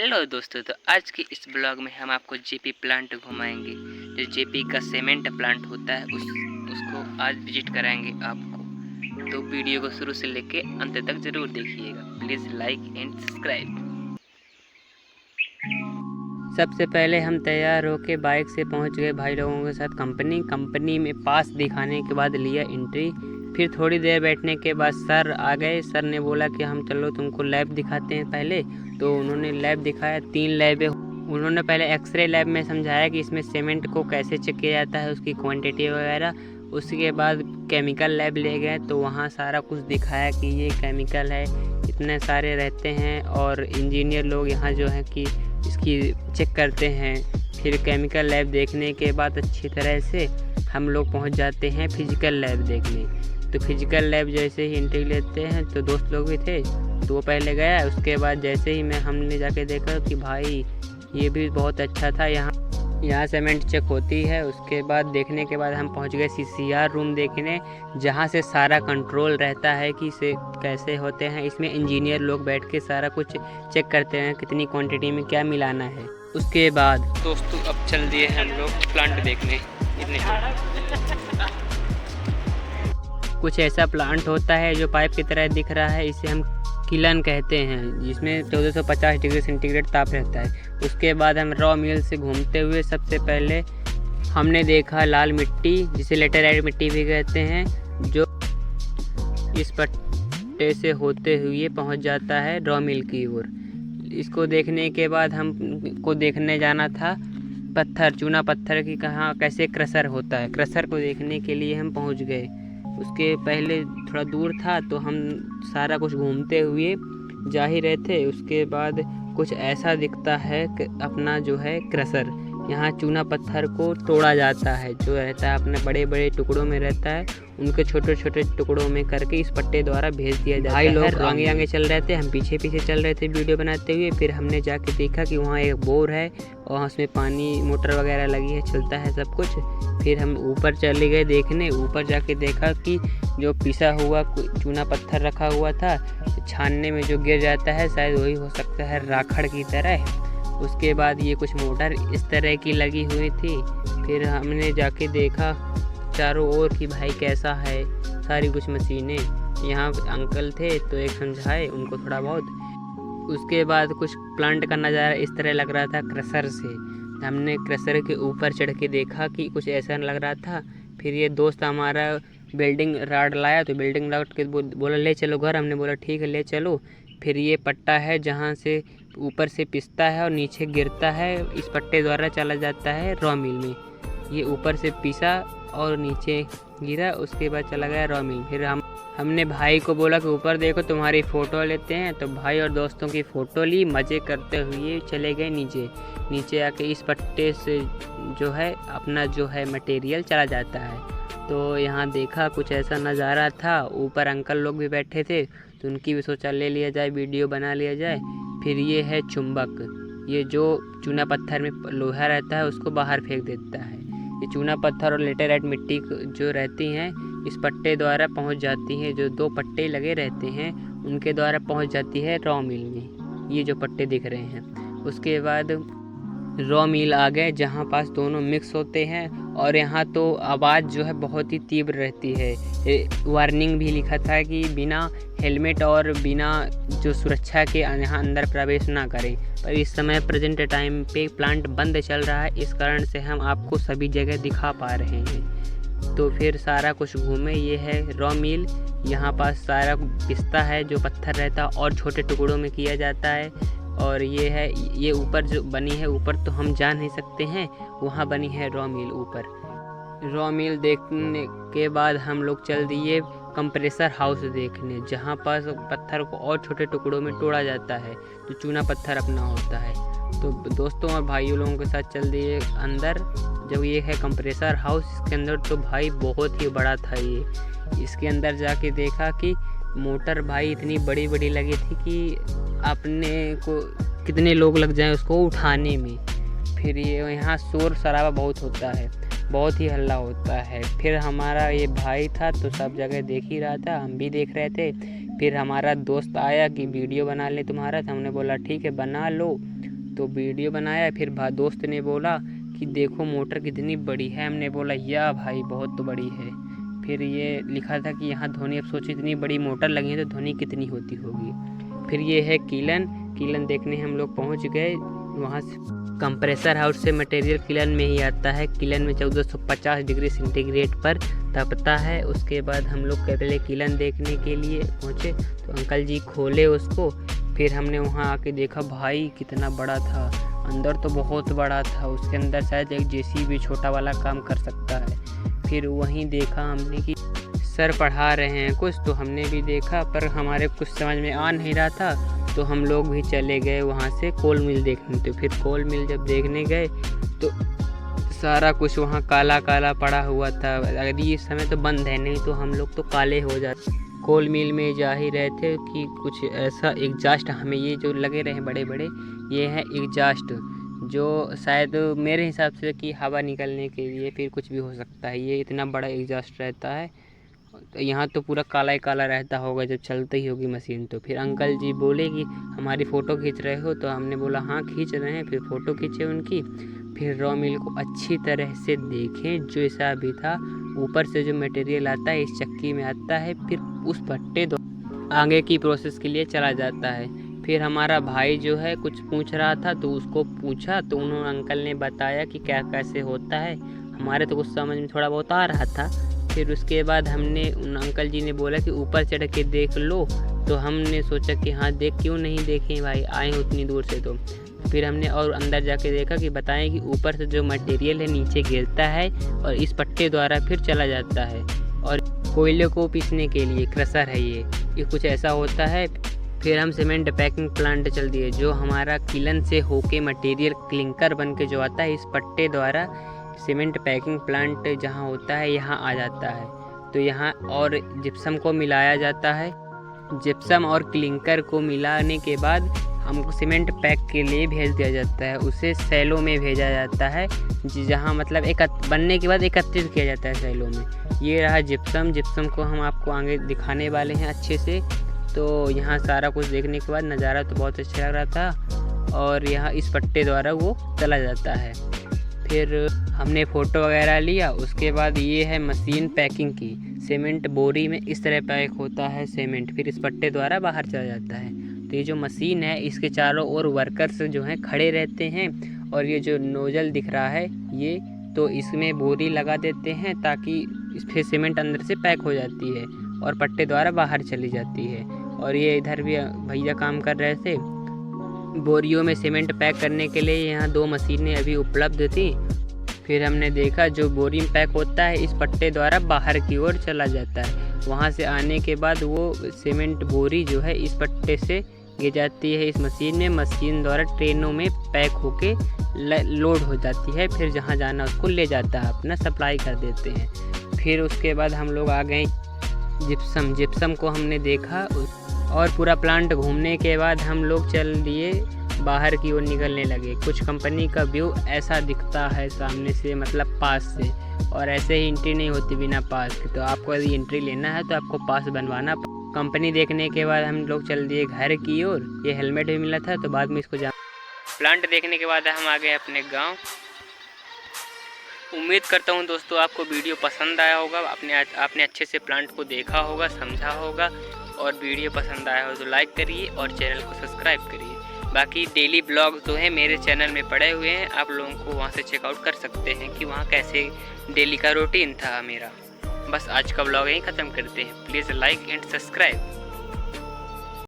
Hello दोस्तों, तो आज की इस ब्लॉग में हम आपको जेपी प्लांट घुमाएंगे। जो जेपी का सीमेंट प्लांट होता है उसको आज विजिट कराएंगे आपको। तो वीडियो को शुरू से लेके अंत तक जरूर देखिएगा। Please like and subscribe. सबसे पहले हम तैयार होके बाइक से पहुंच गए भाई लोगों के साथ कंपनी में पास दिखाने के बाद लिया एंट्री। फिर थोड़ी देर बैठने के बाद सर आ गए। सर ने बोला कि हम चलो तुमको लैब दिखाते हैं पहले। तो उन्होंने लैब दिखाया, 3 लैब है। उन्होंने पहले एक्सरे लैब में समझाया कि इसमें सीमेंट को कैसे चेक किया जाता है, उसकी क्वांटिटी वगैरह। उसके बाद केमिकल लैब ले गए तो वहाँ सारा कुछ दिखाया कि ये केमिकल है, इतने सारे रहते हैं और इंजीनियर लोग यहाँ जो है कि इसकी चेक करते हैं। फिर केमिकल लैब देखने के बाद अच्छी तरह से हम लोग पहुँच जाते हैं फिजिकल लैब देखने। तो फिजिकल लैब जैसे ही एंट्री लेते हैं तो दोस्त लोग भी थे तो वो पहले गया। उसके बाद जैसे ही हमने जाके देखा कि भाई ये भी बहुत अच्छा था, यहाँ सीमेंट चेक होती है। उसके बाद देखने के बाद हम पहुंच गए सीसीआर रूम देखने, जहाँ से सारा कंट्रोल रहता है कि इसे कैसे होते हैं। इसमें इंजीनियर लोग बैठ के सारा कुछ चेक करते हैं, कितनी क्वांटिटी में क्या मिलाना है। उसके बाद दोस्तों अब चल दिए हम लोग प्लांट देखने। कुछ ऐसा प्लांट होता है जो पाइप की तरह दिख रहा है, इसे हम किलन कहते हैं, जिसमें 1450 डिग्री सेंटीग्रेड ताप रहता है। उसके बाद हम रॉ मिल से घूमते हुए सबसे पहले हमने देखा लाल मिट्टी, जिसे लेटेराइट मिट्टी भी कहते हैं, जो इस पट्टे से होते हुए पहुंच जाता है रॉ मिल की ओर। इसको देखने के बाद हमको देखने जाना था पत्थर, चूना पत्थर की कहाँ कैसे क्रशर होता है। क्रशर को देखने के लिए हम पहुँच गए। उसके पहले थोड़ा दूर था तो हम सारा कुछ घूमते हुए जा ही रहे थे। उसके बाद कुछ ऐसा दिखता है कि अपना जो है क्रशर, यहाँ चूना पत्थर को तोड़ा जाता है, जो रहता है अपने बड़े बड़े टुकड़ों में रहता है, उनके छोटे छोटे टुकड़ों में करके इस पट्टे द्वारा भेज दिया जाता है। भाई लोग आगे आगे चल रहे थे, हम पीछे पीछे चल रहे थे वीडियो बनाते हुए। फिर हमने जाके देखा कि वहाँ एक बोर है और उसमें पानी मोटर वगैरह लगी है, चलता है सब कुछ। फिर हम ऊपर चले गए देखने। ऊपर जाके देखा कि जो पिसा हुआ चूना पत्थर रखा हुआ था, छानने में जो गिर जाता है शायद वही हो सकता है राखड़ की तरह। उसके बाद ये कुछ मोटर इस तरह की लगी हुई थी। फिर हमने जाके देखा चारों ओर कि भाई कैसा है, सारी कुछ मशीनें। यहाँ अंकल थे तो एक समझाए उनको थोड़ा बहुत। उसके बाद कुछ प्लांट का नज़ारा इस तरह लग रहा था क्रशर से। हमने क्रशर के ऊपर चढ़ के देखा कि कुछ ऐसा लग रहा था। फिर ये दोस्त हमारा बिल्डिंग राड लाया तो बिल्डिंग राड के बोला ले चलो घर। हमने बोला ठीक है ले चलो। फिर ये पट्टा है जहाँ से ऊपर से पिसता है और नीचे गिरता है, इस पट्टे द्वारा चला जाता है रॉ मिल में। ये ऊपर से पिसा और नीचे गिरा, उसके बाद चला गया रॉ मिल। फिर हमने भाई को बोला कि ऊपर देखो तुम्हारी फ़ोटो लेते हैं। तो भाई और दोस्तों की फ़ोटो ली, मज़े करते हुए चले गए नीचे आके इस पट्टे से जो है अपना जो है मटेरियल चला जाता है। तो यहाँ देखा कुछ ऐसा नज़ारा था। ऊपर अंकल लोग भी बैठे थे तो उनकी भी सोचा ले लिया जाए, वीडियो बना लिया जाए। फिर ये है चुंबक, ये जो चूना पत्थर में लोहा रहता है उसको बाहर फेंक देता है। ये चूना पत्थर और लेटेराइट मिट्टी जो रहती हैं इस पट्टे द्वारा पहुंच जाती हैं, जो 2 पट्टे लगे रहते हैं उनके द्वारा पहुंच जाती है रॉ मिल में। ये जो पट्टे दिख रहे हैं, उसके बाद रॉ मिल आ गए जहाँ पास दोनों मिक्स होते हैं। और यहाँ तो आवाज़ जो है बहुत ही तीव्र रहती है। वार्निंग भी लिखा था कि बिना हेलमेट और बिना जो सुरक्षा के यहाँ अंदर प्रवेश ना करें। पर इस समय प्रेजेंट टाइम पे प्लांट बंद चल रहा है, इस कारण से हम आपको सभी जगह दिखा पा रहे हैं। तो फिर सारा कुछ घूमे। ये है रॉ मिल, यहाँ पास सारा पिसता है जो पत्थर रहता है और छोटे टुकड़ों में किया जाता है। और ये है, ये ऊपर जो बनी है, ऊपर तो हम जा नहीं सकते हैं, वहाँ बनी है रॉ मिल ऊपर। रॉ मिल देखने के बाद हम लोग चल दिए कंप्रेसर हाउस देखने, जहाँ पास पत्थर को और छोटे टुकड़ों में तोड़ा जाता है, जो चूना पत्थर अपना होता है। तो दोस्तों और भाइयों लोगों के साथ चल दिए अंदर। जब ये है कंप्रेसर हाउस, इसके अंदर तो भाई बहुत ही बड़ा था ये। इसके अंदर जाके देखा कि मोटर भाई इतनी बड़ी बड़ी लगी थी कि अपने को कितने लोग लग जाएं उसको उठाने में। फिर ये यहाँ शोर शराबा बहुत होता है, बहुत ही हल्ला होता है। फिर हमारा ये भाई था तो सब जगह देख ही रहा था, हम भी देख रहे थे। फिर हमारा दोस्त आया कि वीडियो बना ले तुम्हारा, तो हमने बोला ठीक है बना लो। तो वीडियो बनाया। फिर दोस्त ने बोला कि देखो मोटर कितनी बड़ी है। हमने बोला या भाई बहुत बड़ी है। फिर ये लिखा था कि यहाँ ध्वनि, अब सोचो इतनी बड़ी मोटर लगी है तो ध्वनि कितनी होती होगी। फिर ये है किलन देखने हम लोग पहुँच गए। वहाँ से कंप्रेसर हाउस से मटेरियल किलन में ही आता है। किलन में 1450 डिग्री सेंटीग्रेड पर तपता है। उसके बाद हम लोग पहले किलन देखने के लिए पहुँचे तो अंकल जी खोले उसको। फिर हमने वहाँ आके देखा भाई कितना बड़ा था, अंदर तो बहुत बड़ा था। उसके अंदर शायद एक जेसीबी छोटा वाला काम कर सकता है। फिर वहीं देखा हमने कि सर पढ़ा रहे हैं कुछ, तो हमने भी देखा पर हमारे कुछ समझ में आ नहीं रहा था, तो हम लोग भी चले गए वहाँ से कोल मिल देखने। तो फिर कोल मिल जब देखने गए तो सारा कुछ वहाँ काला काला पड़ा हुआ था। अगर ये समय तो बंद है, नहीं तो हम लोग तो काले हो जाते। कोल मिल में जा ही रहे थे कि कुछ ऐसा एग्जास्ट, हमें ये जो लगे रहे बड़े बड़े, ये है एग्जास्ट, जो शायद मेरे हिसाब से कि हवा निकलने के लिए, फिर कुछ भी हो सकता है। ये इतना बड़ा एग्जास्ट रहता है। यहाँ तो पूरा काला ही काला रहता होगा जब चलती ही होगी मशीन। तो फिर अंकल जी बोले कि हमारी फ़ोटो खींच रहे हो, तो हमने बोला हाँ खींच रहे हैं। फिर फ़ोटो खींचे उनकी। फिर रॉ मिल को अच्छी तरह से देखें, जो ऐसा भी था। ऊपर से जो मटेरियल आता है इस चक्की में आता है, फिर उस पट्टे दो आगे की प्रोसेस के लिए चला जाता है। फिर हमारा भाई जो है कुछ पूछ रहा था, तो उसको पूछा तो उन्होंने अंकल ने बताया कि क्या कैसे होता है। हमारे तो कुछ समझ में थोड़ा बहुत आ रहा था। फिर उसके बाद हमने उन अंकल जी ने बोला कि ऊपर चढ़ के देख लो। तो हमने सोचा कि हाँ क्यों नहीं देखें भाई, आए उतनी दूर से। तो फिर हमने और अंदर जाके देखा कि बताएं कि ऊपर से जो मटेरियल है नीचे गिरता है और इस पट्टे द्वारा फिर चला जाता है। और कोयले को पीसने के लिए क्रशर है ये कुछ ऐसा होता है। फिर हम सीमेंट पैकिंग प्लांट चल दिए, जो हमारा किलन से होके मटेरियल क्लिंकर बन के जो आता है इस पट्टे द्वारा सीमेंट पैकिंग प्लांट जहाँ होता है यहाँ आ जाता है। तो यहाँ और जिप्सम को मिलाया जाता है। जिप्सम और क्लिंकर को मिलाने के बाद हमको सीमेंट पैक के लिए भेज दिया जाता है। उसे सैलो में भेजा जाता है, जहाँ मतलब बनने के बाद एकत्रित किया जाता है सैलो में। ये रहा जिप्सम को हम आपको आगे दिखाने वाले हैं अच्छे से। तो यहाँ सारा कुछ देखने के बाद नज़ारा तो बहुत अच्छा लग रहा था। और यहाँ इस पट्टे द्वारा वो चला जाता है। फिर हमने फ़ोटो वगैरह लिया। उसके बाद ये है मशीन पैकिंग की। सीमेंट बोरी में इस तरह पैक होता है सीमेंट, फिर इस पट्टे द्वारा बाहर चला जाता है। तो ये जो मशीन है इसके चारों ओर वर्कर्स जो हैं खड़े रहते हैं। और ये जो नोजल दिख रहा है ये, तो इसमें बोरी लगा देते हैं ताकि इस फिर सीमेंट अंदर से पैक हो जाती है और पट्टे द्वारा बाहर चली जाती है। और ये इधर भी भैया काम कर रहे थे बोरियों में सीमेंट पैक करने के लिए। यहाँ 2 मशीनें अभी उपलब्ध थी। फिर हमने देखा जो बोरी में पैक होता है इस पट्टे द्वारा बाहर की ओर चला जाता है। वहाँ से आने के बाद वो सीमेंट बोरी जो है इस पट्टे से गिर जाती है इस मशीन में। मशीन द्वारा ट्रेनों में पैक होके लोड हो जाती है। फिर जहाँ जाना उसको ले जाता है, अपना सप्लाई कर देते हैं। फिर उसके बाद हम लोग आ गए जिप्सम को हमने देखा। और पूरा प्लांट घूमने के बाद हम लोग चल दिए बाहर की ओर निकलने लगे। कुछ कंपनी का व्यू ऐसा दिखता है सामने से, मतलब पास से। और ऐसे ही एंट्री नहीं होती बिना पास के। तो आपको यदि एंट्री लेना है तो आपको पास बनवाना। कंपनी देखने के बाद हम लोग चल दिए घर की ओर। ये हेलमेट भी मिला था तो बाद में इसको प्लांट देखने के बाद हम आ गए अपने गाँव। उम्मीद करता हूँ दोस्तों आपको वीडियो पसंद आया होगा। आपने अच्छे से प्लांट को देखा होगा, समझा होगा। और वीडियो पसंद आया हो तो लाइक करिए और चैनल को सब्सक्राइब करिए। बाकी डेली ब्लॉग जो है मेरे चैनल में पड़े हुए हैं, आप लोगों को वहाँ से चेकआउट कर सकते हैं कि वहाँ कैसे डेली का रूटीन था मेरा। बस आज का ब्लॉग यहीं ख़त्म करते हैं। Please like and subscribe.